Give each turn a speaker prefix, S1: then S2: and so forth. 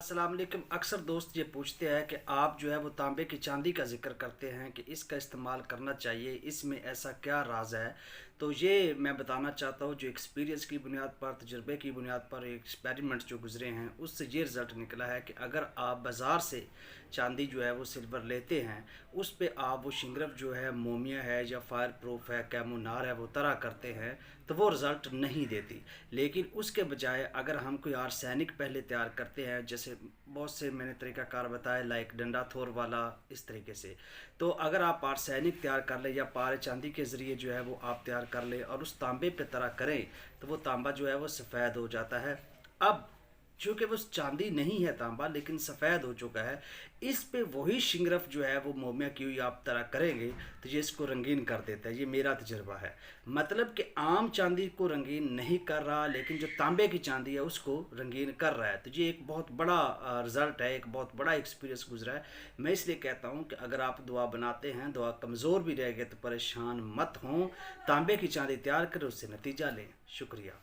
S1: अस्सलाम वालेकुम। अक्सर दोस्त ये पूछते हैं कि आप जो है वो तांबे की चांदी का जिक्र करते हैं कि इसका इस्तेमाल करना चाहिए, इसमें ऐसा क्या राज है। तो ये मैं बताना चाहता हूँ, जो एक्सपीरियंस की बुनियाद पर, तजुर्बे की बुनियाद पर, एक्सपेरिमेंट्स जो गुजरे हैं उससे ये रिज़ल्ट निकला है कि अगर आप बाज़ार से चांदी जो है वो सिल्वर लेते हैं, उस पे आप वो शिंगरफ जो है, मोमिया है या फायर प्रूफ है, कैमोनार है, वो तरह करते हैं तो वो रिज़ल्ट नहीं देती। लेकिन उसके बजाय अगर हम कोई आर्सेनिक पहले तैयार करते हैं, जैसे बहुत से मैंने तरीक़ाकार बताया, लाइक डंडा थोर वाला, इस तरीके से, तो अगर आप आर्सेनिक तैयार कर लें या पारे चांदी के ज़रिए जो है वो आप तैयार कर लें और उस तांबे पे तरह करें, तो वो तांबा जो है वो सफ़ेद हो जाता है। अब चूँकि वो चांदी नहीं है तांबा, लेकिन सफ़ेद हो चुका है, इस पे वही शिंगरफ जो है वो मोमिया की हुई आप तरह करेंगे तो ये इसको रंगीन कर देता है। ये मेरा तजर्बा है। मतलब कि आम चांदी को रंगीन नहीं कर रहा, लेकिन जो तांबे की चांदी है उसको रंगीन कर रहा है। तो ये एक बहुत बड़ा रिज़ल्ट है, एक बहुत बड़ा एक्सपीरियंस गुजरा है। मैं इसलिए कहता हूँ कि अगर आप दुआ बनाते हैं, दुआ कमज़ोर भी रह गए तो परेशान मत हों, तांबे की चांदी तैयार करें, उससे नतीजा लें। शुक्रिया।